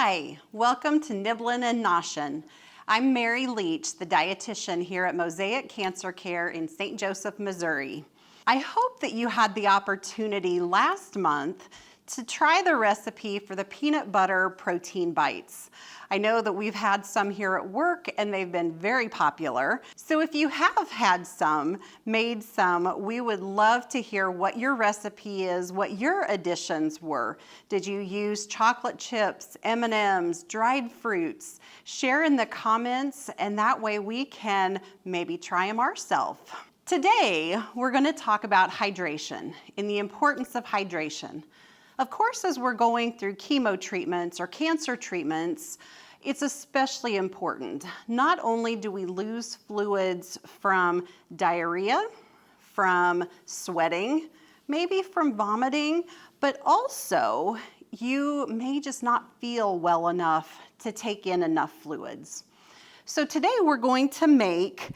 Hi, welcome to Nibblin and Noshin. I'm Mary Leach, the dietitian here at Mosaic Cancer Care in St. Joseph, Missouri. I hope that you had the opportunity last month to try the recipe for the peanut butter protein bites. I know that we've had some here at work and they've been very popular. So if you have had some, made some, we would love to hear what your recipe is, what your additions were. Did you use chocolate chips, M&Ms, dried fruits? Share in the comments and that way we can maybe try them ourselves. Today, we're going to talk about hydration and the importance of hydration. Of course, as we're going through chemo treatments or cancer treatments, it's especially important. Not only do we lose fluids from diarrhea, from sweating, maybe from vomiting, but also you may just not feel well enough to take in enough fluids. So today we're going to make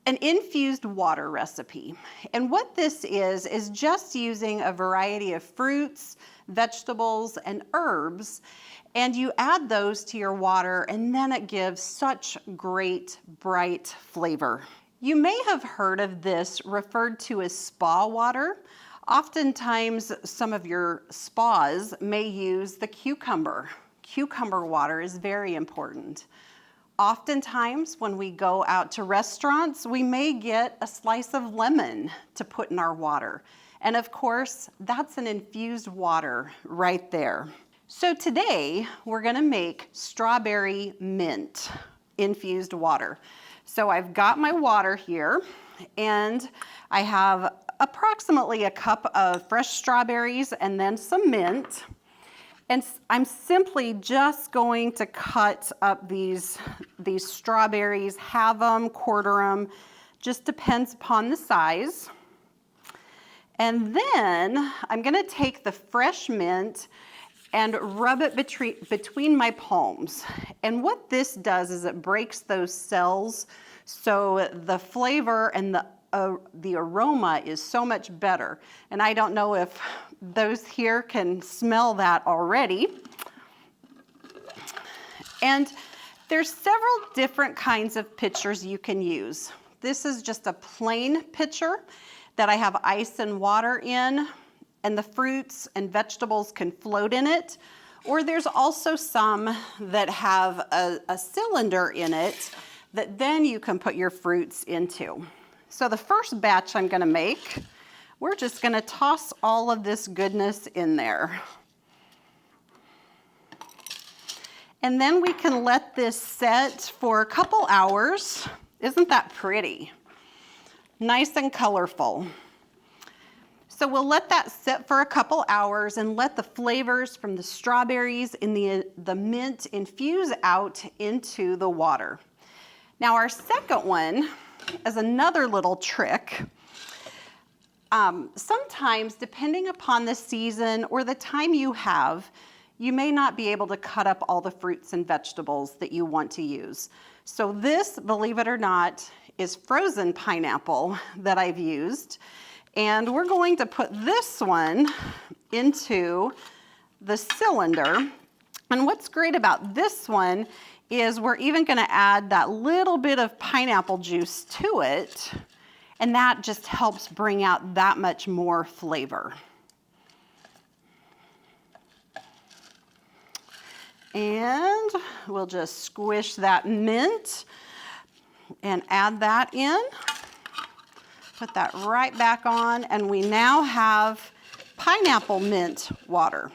an infused water recipe. And what this is just using a variety of fruits, vegetables, and herbs, and you add those to your water, and then it gives such great, bright flavor. You may have heard of this referred to as spa water. Oftentimes, some of your spas may use the cucumber. Cucumber water is very important. Oftentimes, when we go out to restaurants, we may get a slice of lemon to put in our water. And of course, that's an infused water right there. So today, we're gonna make strawberry mint infused water. So I've got my water here, and I have approximately a cup of fresh strawberries and then some mint. And I'm simply just going to cut up these strawberries, halve them, quarter them, just depends upon the size. And then I'm gonna take the fresh mint and rub it between my palms. And what this does is it breaks those cells so the flavor and the aroma is so much better. And I don't know if those here can smell that already. And there's several different kinds of pitchers you can use. This is just a plain pitcher that I have ice and water in, and the fruits and vegetables can float in it. Or there's also some that have a cylinder in it that then you can put your fruits into. So the first batch I'm gonna make, we're just gonna toss all of this goodness in there. And then we can let this set for a couple hours. Isn't that pretty? Nice and colorful. So we'll let that sit for a couple hours and let the flavors from the strawberries and the mint infuse out into the water. Now our second one is another little trick. Sometimes, depending upon the season or the time you have, you may not be able to cut up all the fruits and vegetables that you want to use. So this, believe it or not, is frozen pineapple that I've used. And we're going to put this one into the cylinder. And what's great about this one is we're even gonna add that little bit of pineapple juice to it, and that just helps bring out that much more flavor. And we'll just squish that mint and add that in. Put that right back on, and we now have pineapple mint water.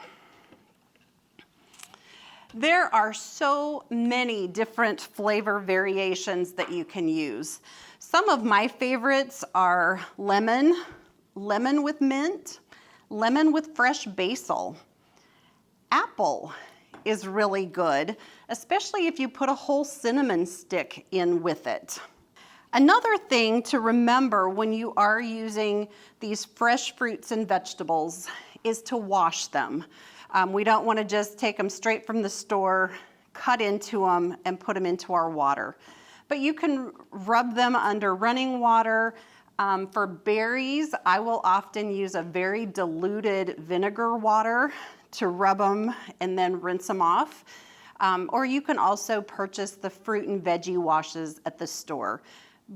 There are so many different flavor variations that you can use. Some of my favorites are lemon with mint, lemon with fresh basil. Apple is really good, especially if you put a whole cinnamon stick in with it. Another thing to remember when you are using these fresh fruits and vegetables is to wash them. We don't want to just take them straight from the store, cut into them, and put them into our water. But you can rub them under running water. For berries, I will often use a very diluted vinegar water to rub them and then rinse them off. Or you can also purchase the fruit and veggie washes at the store.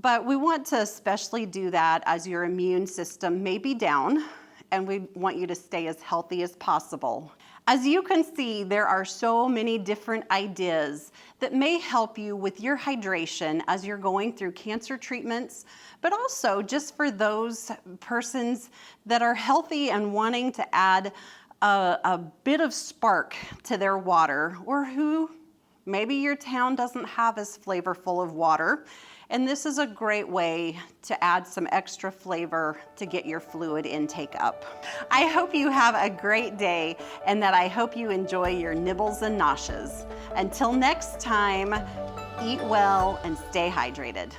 But we want to especially do that as your immune system may be down, and we want you to stay as healthy as possible. As you can see, there are so many different ideas that may help you with your hydration as you're going through cancer treatments, but also just for those persons that are healthy and wanting to add a bit of spark to their water, or who maybe your town doesn't have as flavorful of water. And this is a great way to add some extra flavor to get your fluid intake up. I hope you have a great day and that I hope you enjoy your nibbles and noshes. Until next time, eat well and stay hydrated.